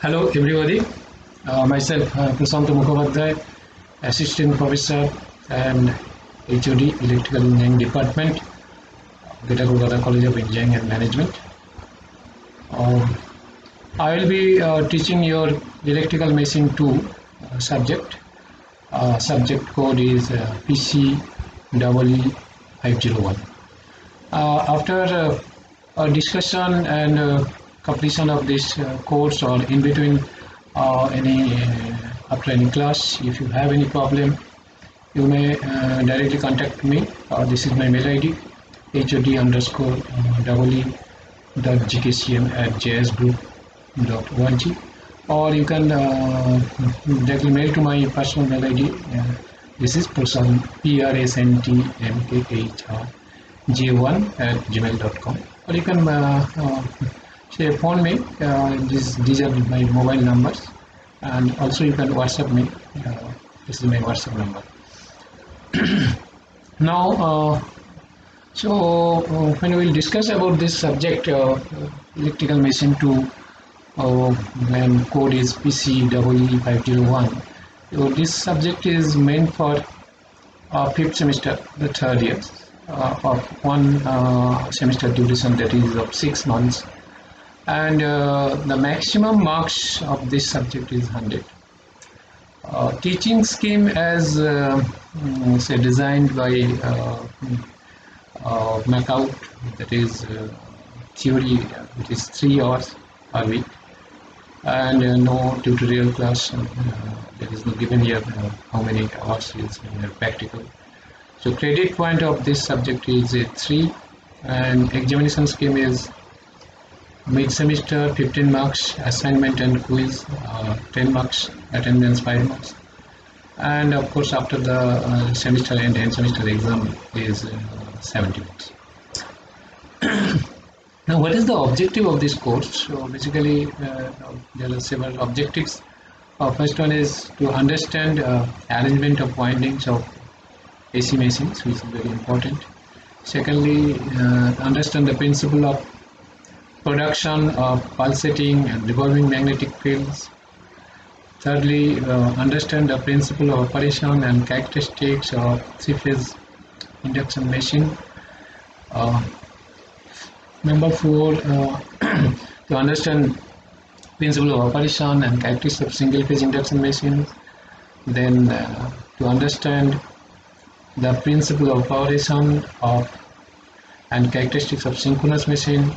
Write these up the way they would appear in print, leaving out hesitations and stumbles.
Hello everybody, myself Prasanta Mukhopadhyay, Assistant Professor and HOD Electrical Engineering Department, Greater Kolkata College of Engineering and Management. Um, I will be teaching your electrical machine 2 subject. Subject code is PCEE 501. After a discussion and completion of this course or in between any after any class, if you have any problem, you may directly contact me. This is my mail ID hod underscore dot gkcm at jsgroup.org, or you can directly mail to my personal mail ID. This is PRSNTMKHR j1@gmail.com, or you can say phone me. These are my mobile numbers, and also you can WhatsApp me. This is my WhatsApp number. Now, when we will discuss about this subject, electrical machine 2, and code is PCEE 501. So this subject is meant for fifth semester, the third year, of one semester duration, that is of 6 months, and the maximum marks of this subject is 100. Teaching scheme as say designed by MacOut, that is theory, it is 3 hours per week, and no tutorial class. There is no given here how many hours is practical. So credit point of this subject is 3, and examination scheme is mid-semester 15 marks, assignment and quiz 10 marks, attendance 5 marks, and of course after the semester and end semester exam is 70 marks. Now, what is the objective of this course? So basically there are several objectives. First one is to understand arrangement of windings of AC machines, which is very important. Secondly, understand the principle of production of pulsating and revolving magnetic fields. Thirdly, understand the principle of operation and characteristics of three-phase induction machine. Number 4, to understand principle of operation and characteristics of single-phase induction machine. Then to understand the principle of operation of and characteristics of synchronous machine,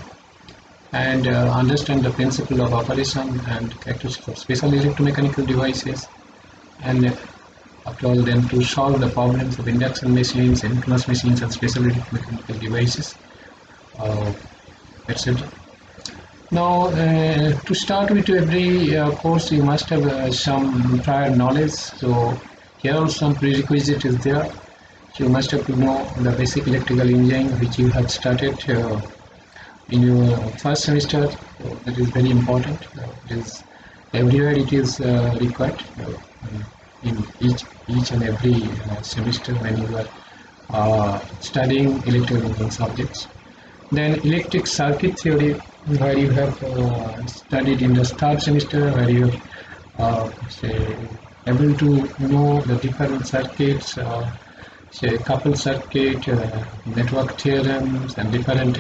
and understand the principle of operation and characteristics of special electromechanical devices, and after all then to solve the problems of induction machines, synchronous machines and special electromechanical devices, etc. Now, to start with every course, you must have some prior knowledge. So here are some prerequisites is there. So you must have to know the basic electrical engineering which you have started in your first semester. So that is very important. It is everywhere it is required in each and every semester when you are studying electrical engineering subjects. Then electric circuit theory, where you have studied in the third semester, where you have say able to know the different circuits, say coupled circuit, network theorems, and different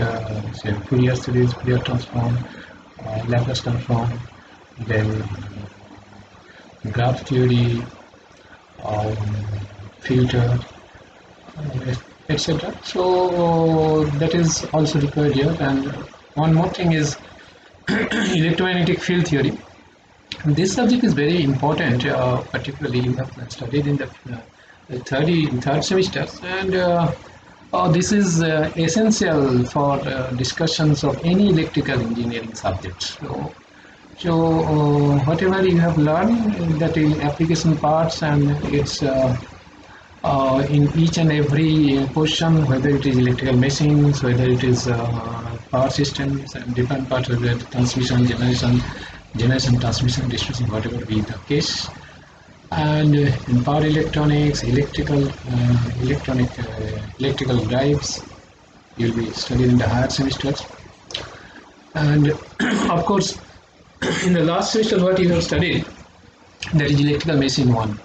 say Fourier series, Fourier transform, Laplace transform, then graph theory, filter, etc. So that is also required here. And one more thing is electromagnetic field theory. This subject is very important, particularly you have studied in the third semester, and this is essential for discussions of any electrical engineering subject. So whatever you have learned, that is application parts, and it's in each and every question, whether it is electrical machines, whether it is power systems and different parts, whether it is transmission, generation, transmission, distribution, whatever be the case. And in power electronics, electrical drives, you will be studying in the higher semesters. And of course, In the last semester, what you have studied, that is electrical machine 1,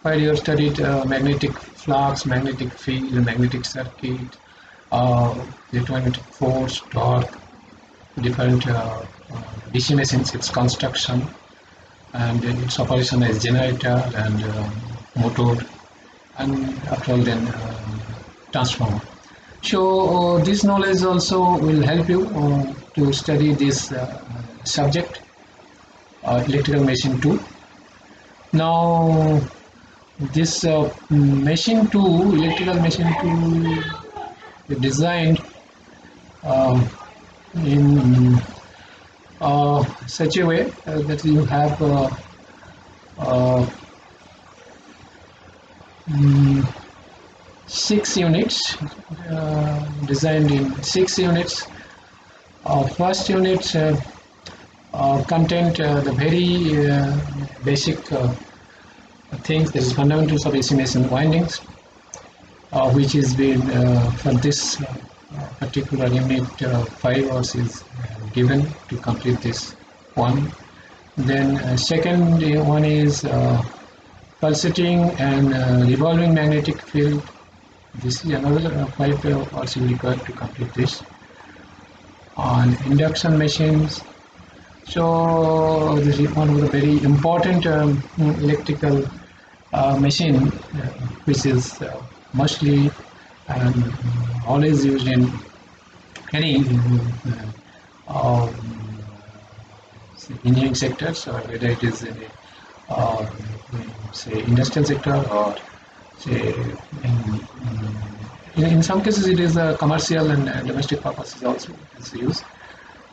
where you have studied magnetic flux, magnetic field, magnetic circuit, electromagnetic force, torque, different DC machines, its construction, and its operation as generator and motor, and after all then transformer. So this knowledge also will help you to study this subject, electrical machine 2. Now this machine 2, electrical machine 2, designed in such a way that you have uh, 6 units, designed in 6 units. First unit content the very basic things, that is fundamentals of AC machine windings, which is been for this particular unit 5 hours is given to complete this one. Then second one is pulsating and revolving magnetic field. This is another 5 hours you require to complete this. On induction machines, so this is one of the very important electrical machine which is mostly always used in any uh, engineering sectors, or whether it is in a, say industrial sector, or say in some cases it is a commercial and domestic purposes also is used.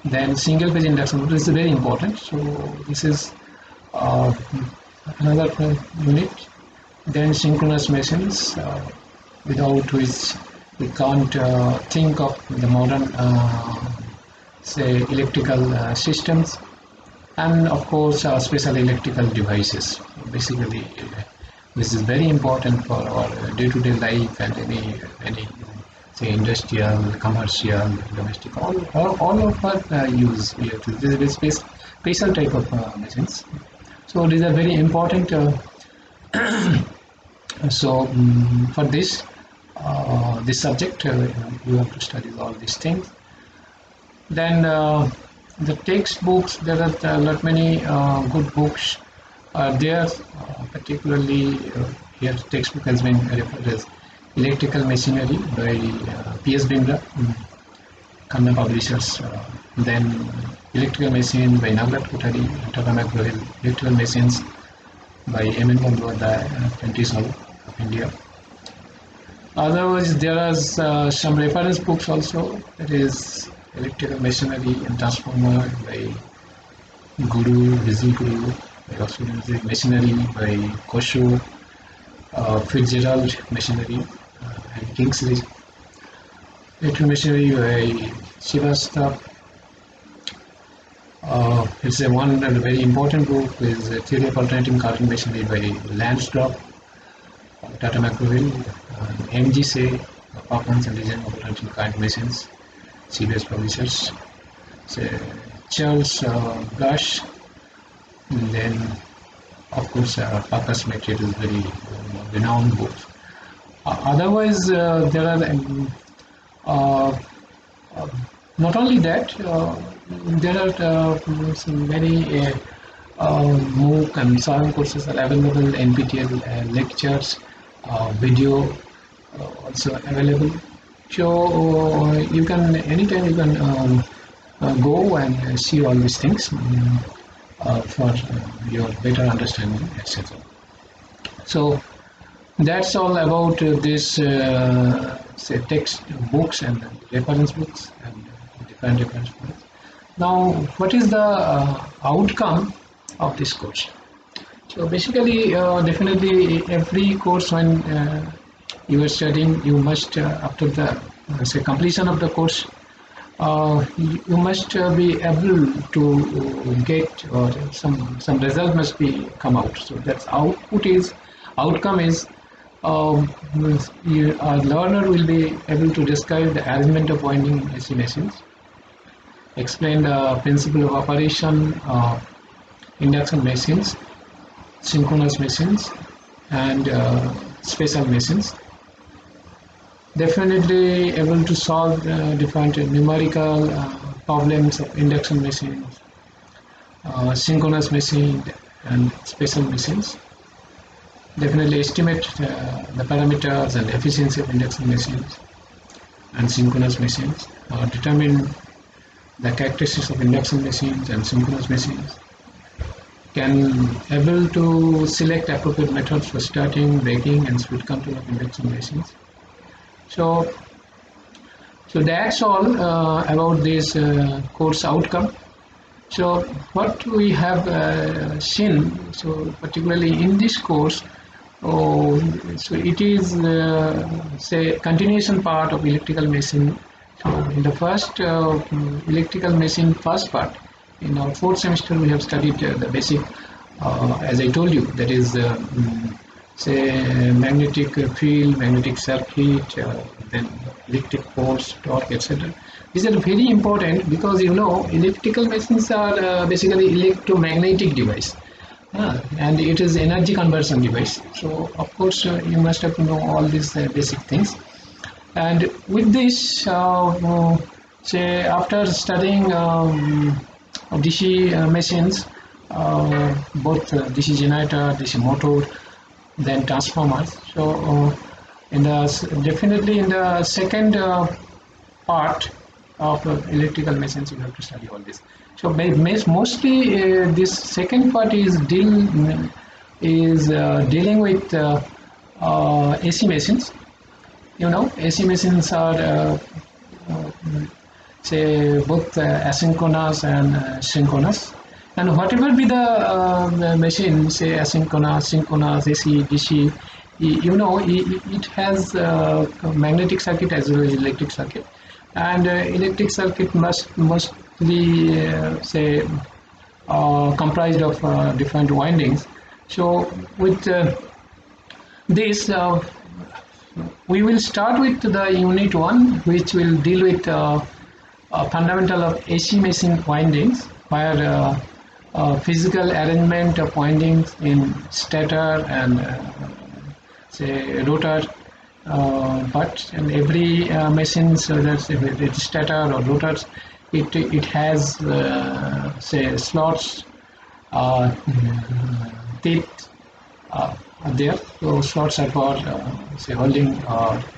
Then single phase induction motor is very important. So this is another unit. Then synchronous machines, without which we can't think of the modern say electrical systems. And of course special electrical devices. Basically this is very important for our day-to-day life, and any say industrial, commercial, domestic, all of our use. This is special type of machines. So these are very important. So for this subject you have to study all these things. Then the textbooks, there are not many good books there, particularly here textbook has been referred as Electrical Machinery by P.S. Bindra, Khanna Publishers. Then Electrical Machine by Nagrat Kothari, Tata McGraw-Hill. Electrical Machines by M.N. Bandyopadhyay, Prentice Hall of India. Otherwise, there are some reference books also. That is Electrical Machinery and Transformer by Guru, Visual Guru, by Oxford University. Machinery by Kosho, Fitzgerald Machinery, and Kingsley. Electrical Machinery by Srivastava. It's a one very important book is Theory of Alternating Current Machinery by Lansdorp, Tata McGraw-Hill, MG Performance and Design of Alternating Current Machines, CBS Publishers. Charles Bush, then of course Parker Smith, it is very renowned book. Otherwise there are not only that, there are some many MOOC and SARM courses are available, NPTEL lectures, video also available. So you can anytime you can go and see all these things for your better understanding, etc. So that's all about this say text books and reference books and different reference books. Now, what is the outcome of this course? So basically, definitely every course when you are studying, you must after the say completion of the course, you must be able to get or some result must be come out. So that's outcome is our learner will be able to describe the arrangement of winding in AC machines, explain the principle of operation of induction machines, synchronous machines, and special machines. Definitely able to solve different numerical problems of induction machines, synchronous machine, and special machines. Definitely estimate the parameters and efficiency of induction machines and synchronous machines. Determine the characteristics of induction machines and synchronous machines. Can able to select appropriate methods for starting, braking, and speed control of induction machines. So, so that's all about this course outcome. So what we have seen, so particularly in this course, so it is say continuation part of electrical machine. So in the first electrical machine first part, in our fourth semester we have studied the basic, as I told you, that is say magnetic field, magnetic circuit, then electric force, torque, etc. These are very important because you know electrical machines are basically electromagnetic device, and it is energy conversion device. So of course you must have to know all these basic things. And with this, say after studying DC machines, both DC generator, DC motor, then transformers. So in the definitely in the second part of electrical machines you have to study all this. So mostly this second part is dealing with AC machines. You know, AC machines are say both asynchronous and synchronous. And whatever be the machine, say asynchronous, synchronous, AC, DC, you know, it has magnetic circuit as well as electric circuit. And electric circuit mostly say comprised of different windings. So with this, we will start with the unit 1, which will deal with fundamental of AC machine windings, where physical arrangement of windings in stator and say rotor, but in every machine, so that's if it's stator or rotors, it has say slots, teeth there. So slots are for say holding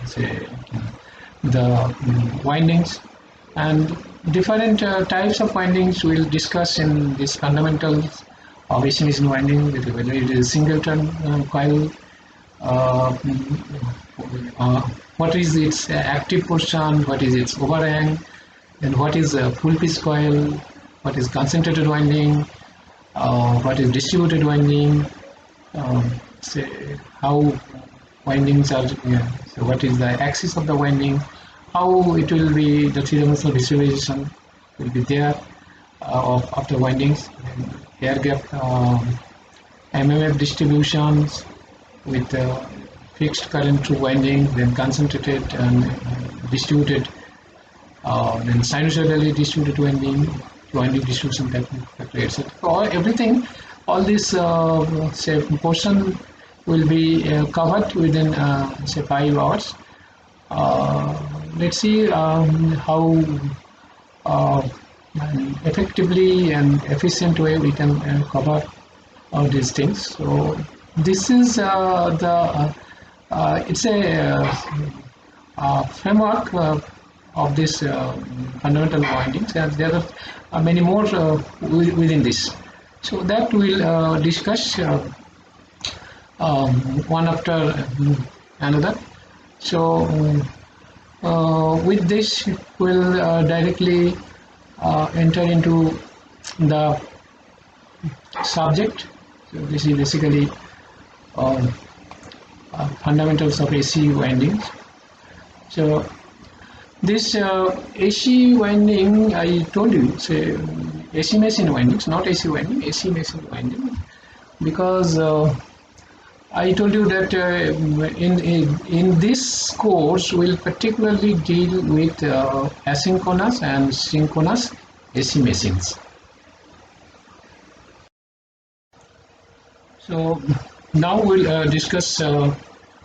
say the windings, and different types of windings we'll discuss in this fundamentals of AC machine winding, whether it is singleton coil, what is its active portion, what is its overhang, then what is a full pitch coil, what is concentrated winding, what is distributed winding, say how windings are, so what is the axis of the winding, how it will be, the three-dimensional visualization will be there of the windings, and air gap, MMF distributions with fixed current through winding, then concentrated and distributed, then sinusoidally distributed winding distribution factor, etc. So everything, all this say portion will be covered within say 5 hours. Let's see how effectively and efficient way we can cover all these things. So this is the it's a framework of this fundamental windings, and there are many more within this. So that we'll discuss one after another. So with this we'll directly enter into the subject. So this is basically fundamentals of AC windings. So this AC winding, I told you, say AC machine windings, not AC winding, AC machine winding, because I told you that in this course we'll particularly deal with asynchronous and synchronous AC machines. So now we'll discuss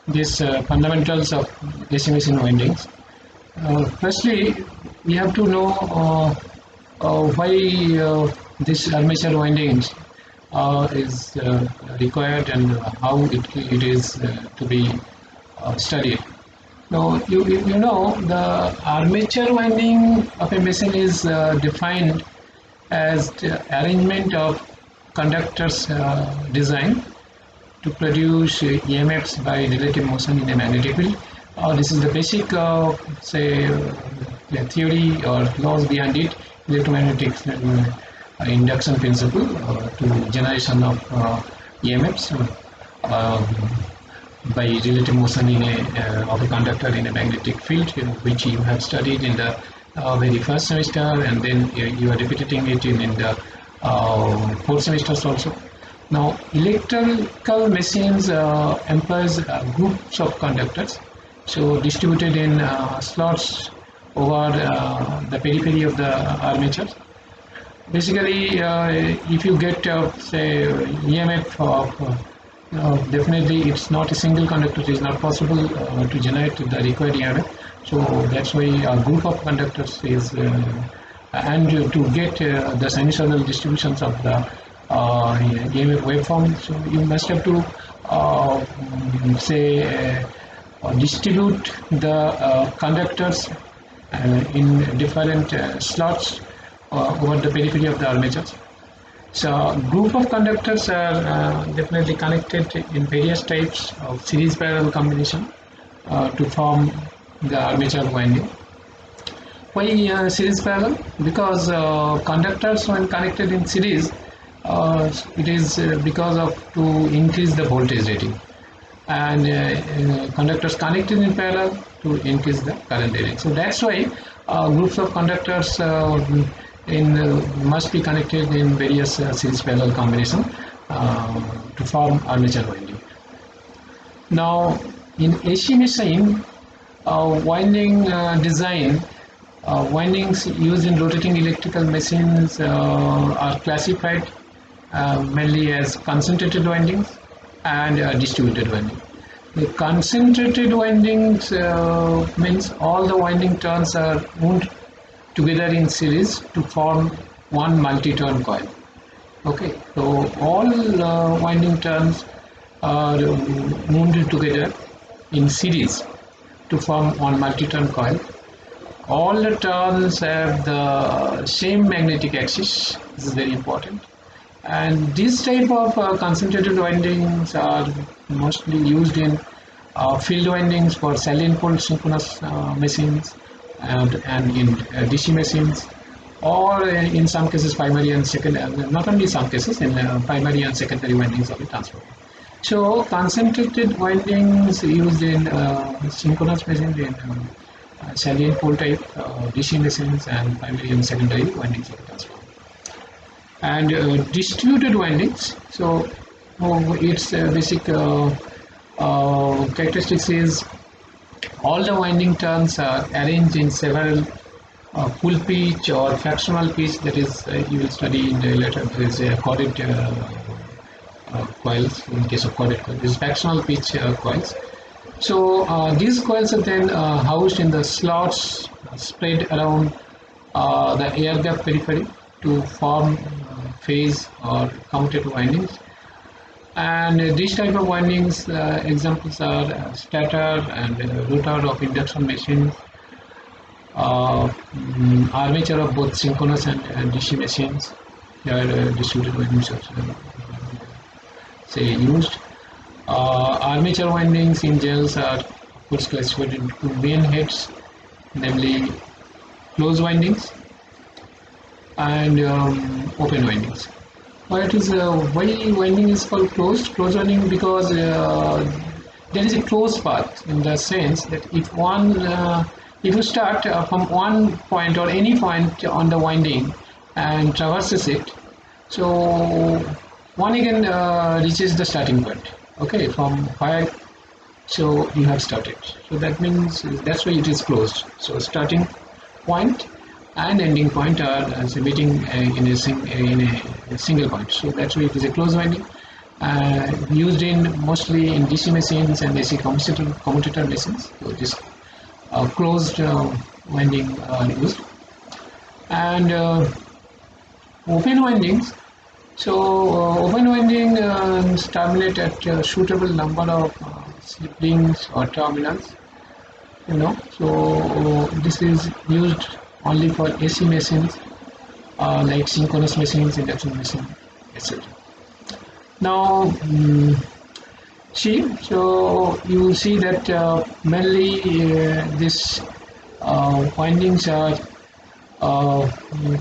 these fundamentals of AC machine windings. Firstly, we have to know why this armature windings is required and how it is to be studied. Now, you know the armature winding of a machine is defined as the arrangement of conductors designed to produce EMFs by relative motion in a magnetic field. This is the basic, say, theory or laws behind it, electromagnetic induction principle to generation of EMFs by relative motion in of a conductor in a magnetic field, which you have studied in the very first semester, and then you are repeating it in the fourth semesters also. Now, electrical machines employs groups of conductors, so distributed in slots over the periphery of the armature. Basically, if you get say EMF of definitely it's not a single conductor, it is not possible to generate the required EMF. So that's why a group of conductors is and to get the sinusoidal distributions of the EMF waveform, so you must have to say distribute the conductors in different slots over the periphery of the armature. So group of conductors are definitely connected in various types of series parallel combination to form the armature winding. Why series parallel? Because conductors when connected in series, it is because of to increase the voltage rating, and conductors connected in parallel to increase the current rating. So that's why groups of conductors must be connected in various series parallel combination to form armature winding. Now, in AC machine winding design, windings used in rotating electrical machines are classified mainly as concentrated windings and distributed winding. The concentrated windings means all the winding turns are wound together in series to form one multi-turn coil. Okay, so all winding turns are wound together in series to form one multi-turn coil. All the turns have the same magnetic axis. This is very important. And this type of concentrated windings are mostly used in field windings for salient pole synchronous machines and in DC machines, or in some cases primary and secondary, not only some cases, in primary and secondary windings of the transformer. So concentrated windings used in synchronous machines, in salient pole type DC machines, and primary and secondary windings of the transformer. And distributed windings, so its basic characteristics is all the winding turns are arranged in several full pitch or fractional pitch, that is you will study in the later. There is a corded coils. In case of corded coils, this fractional pitch coils. So these coils are then housed in the slots spread around the air gap periphery to form phase or commutator windings. And these type of windings examples are stator and rotor of induction machines, armature of both synchronous and DC machines. They are distributed windings say used. Armature windings in gels are of course classified into two main heads, namely closed windings and open windings. Why winding is called closed? Closed winding because there is a closed path, in the sense that if you start from one point or any point on the winding and traverses it, so one again reaches the starting point. Okay, from where so you have started. So that means that's why it is closed. So starting point and ending point are meeting in a single point. So that's why it is a closed winding, used in mostly in DC machines and AC commutator machines. So this closed winding are used, and open windings. So open winding terminate at a suitable number of slip rings or terminals. So this is used only for AC machines, like synchronous machines, induction machine, etc. Now, so you see that mainly this windings are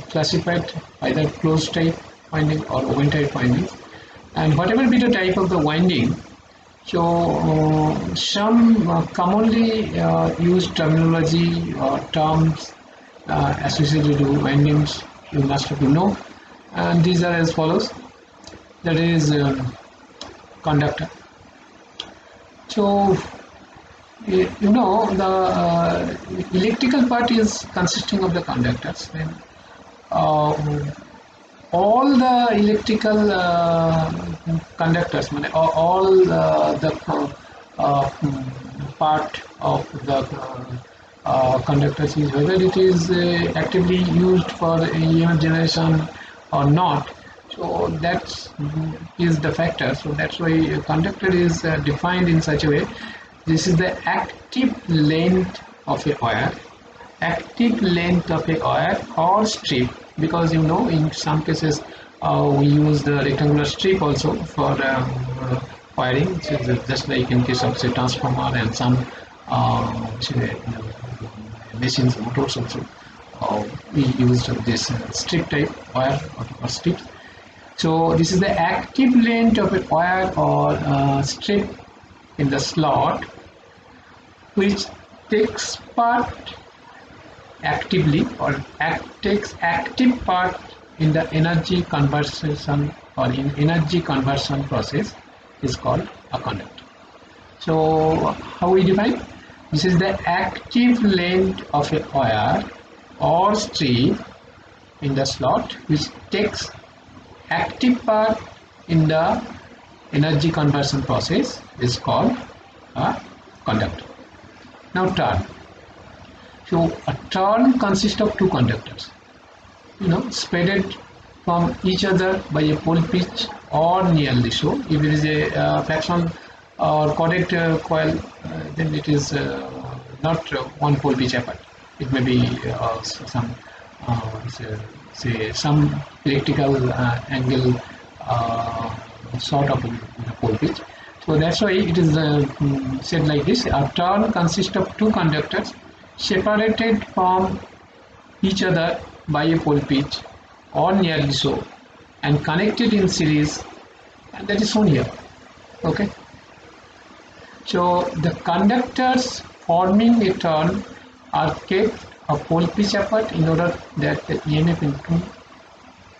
classified either closed type winding or open type windings, and whatever be the type of the winding. So some commonly used terminology or terms associated with windings you must have to know, and these are as follows. That is conductor. So the electrical part is consisting of the conductors, and all the electrical conductors, all the part of the conductors is whether it is actively used for EMF generation or not. So that is the factor. So that's why a conductor is defined in such a way. This is the active length of a wire, or strip, because in some cases we use the rectangular strip also for wiring. So just like in case of say transformer and some machines, motors also, we use this strip type wire or strips. So this is the active length of a wire or strip in the slot, which takes part actively or takes active part in the energy conversion or in energy conversion process is called a conductor. So how we define? This is the active length of a wire or strip in the slot which takes active part in the energy conversion process is called a conductor. Now turn. So a turn consists of two conductors, spread from each other by a pole pitch or nearly so. If it is a fractional or corded coil, then it is not one pole pitch apart. It may be some say some electrical angle sort of pole pitch. So that's why it is said like this: a turn consists of two conductors separated from each other by a pole pitch or nearly so, and connected in series, and that is shown here. Okay. So the conductors forming a turn are kept a pole pitch apart in order that the EMF input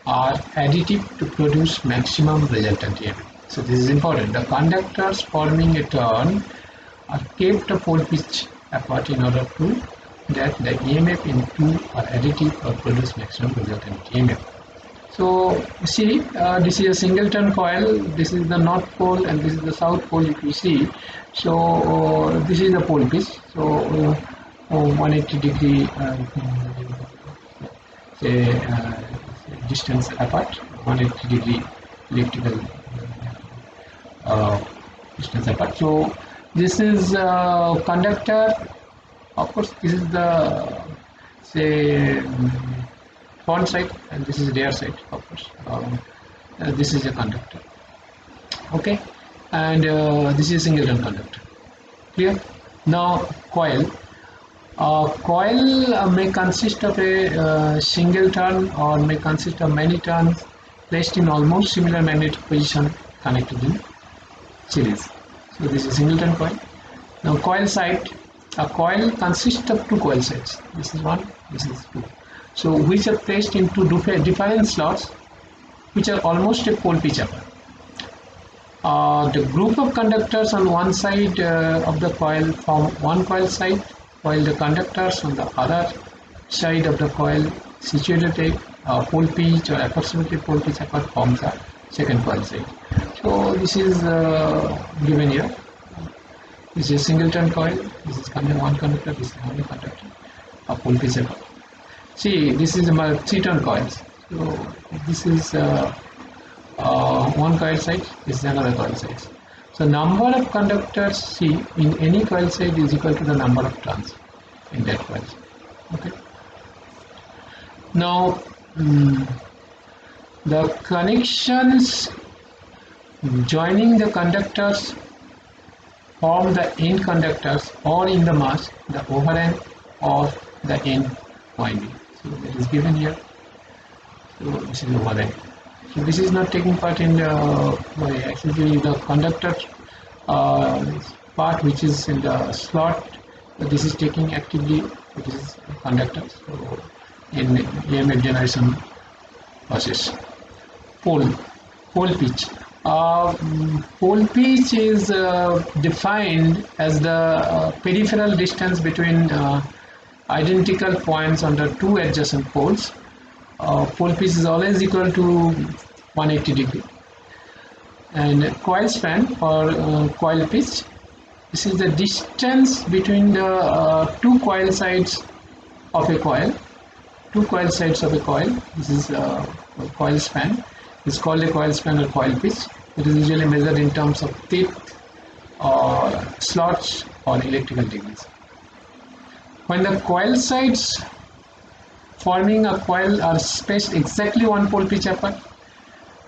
are additive to produce maximum resultant EMF. So this is important. The conductors forming a turn are kept a pole pitch apart in order to that the EMF into are additive or produce maximum resultant EMF. So see, this is a singleton coil. This is the north pole and this is the south pole. If you see, so this is the pole pitch. So 180 degree distance apart, 180 degree electrical distance apart. So this is conductor. Of course, this is the front side and this is rear side. Of course, this is a conductor. Okay, and this is singleton conductor. Clear? Now coil. Coil may consist of a single turn or may consist of many turns placed in almost similar magnetic position connected in series. So this is singleton coil. Now coil side, a coil consists of two coil sides. This is one, this is two. So which are placed into different slots which are almost a pole pitch apart. The group of conductors on one side of the coil form one coil side, while the conductors on the other side of the coil situated at pole pitch or approximately pole pitch apart forms the second coil side. So this is given here. This is a singleton coil. This is one conductor. This is only conductor. A pole pitch apart. See, this is a three-turn coils. So this is one coil side. This is another coil side. So number of conductors C in any coil side is equal to the number of turns in that coil. Okay. Now the connections joining the conductors form the end conductors or in the mass, the overhang or the end winding. So that is given here. So this is overhang. So this is not taking part in actually the conductor part which is in the slot. This is taking actively. This is conductor. So in EMF generation process. Pole pitch. Pole pitch is defined as the peripheral distance between identical points on the two adjacent poles. Pole pitch is always equal to 180 degree. And coil span or coil pitch, this is the distance between the two coil sides of a coil. Two coil sides of a coil. This is coil span. It's called a coil span or coil pitch. It is usually measured in terms of teeth or slots or electrical degrees. When the coil sides forming a coil are spaced exactly one pole pitch apart,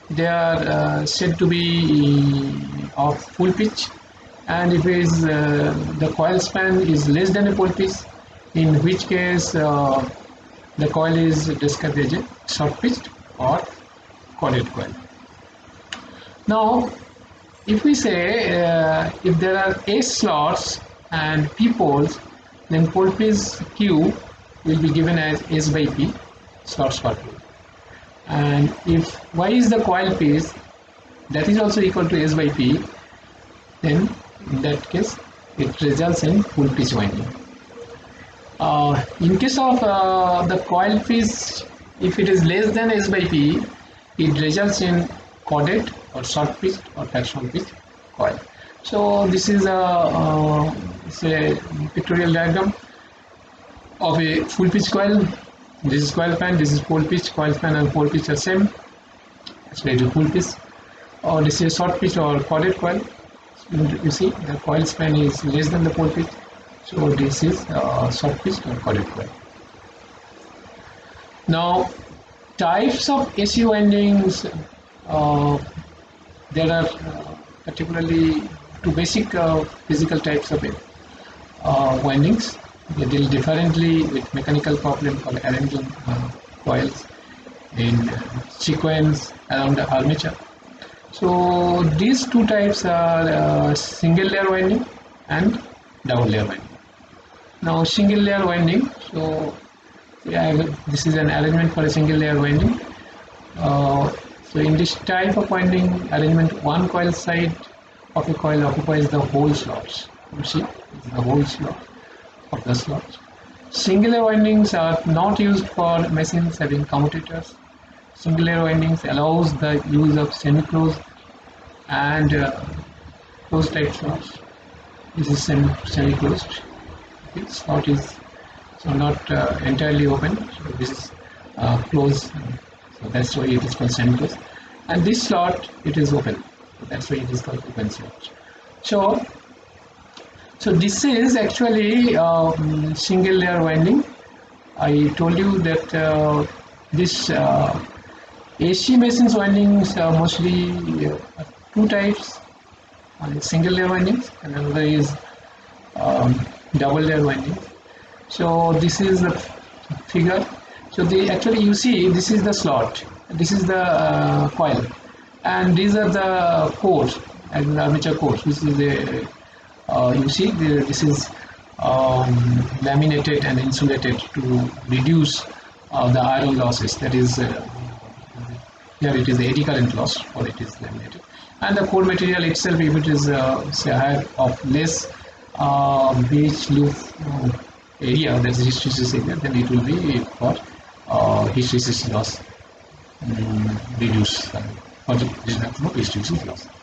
they are said to be of full pitch. And if it is the coil span is less than a pole pitch, in which case the coil is described as a short pitched or corded coil. Now, if we say if there are S slots and P poles, then pole pitch Q will be given as S by P, slots per pole. And if Y is the coil pitch, that is also equal to S by P, then in that case it results in full pitch winding. In case of the coil pitch, if it is less than S by P, it results in corded or short pitched or fractional pitched coil. So this is a pictorial diagram of a full pitch coil. This is coil span, this is pole pitch. Coil span and pole pitch are same. It's related to full pitch. Or this is short pitch or corded coil. You see the coil span is less than the pole pitch. So this is short pitch or corded coil. Now types of AC windings, there are particularly two basic physical types of windings. They deal differently with mechanical problem for arranging coils in sequence around the armature. So these two types are single layer winding and double layer winding. Now single layer winding, so this is an arrangement for a single layer winding. So in this type of winding arrangement, one coil side of a coil occupies the whole slots. You see, the whole slot of the slots. Single layer windings are not used for machines having commutators. Single layer windings allows the use of semi-closed and closed type slots. This is semi-closed. Okay, slot is not entirely open. So this is closed. So that's why it is called semi-closed. And this slot, it is open. So that's why it is called open slot. So this is actually single layer winding. I told you that this AC machines windings are mostly two types. One is single layer windings and another is double layer winding. So this is the figure. So actually you see this is the slot, this is the coil, and these are the cores and armature cores. This is the you see this is laminated and insulated to reduce the iron losses. That is here it is the eddy current loss, or it is laminated. And the core material itself, if it is say higher of less beige loop area, that's hysteresis area, then it will be for hysteresis loss reduce for the reason of hysteresis loss.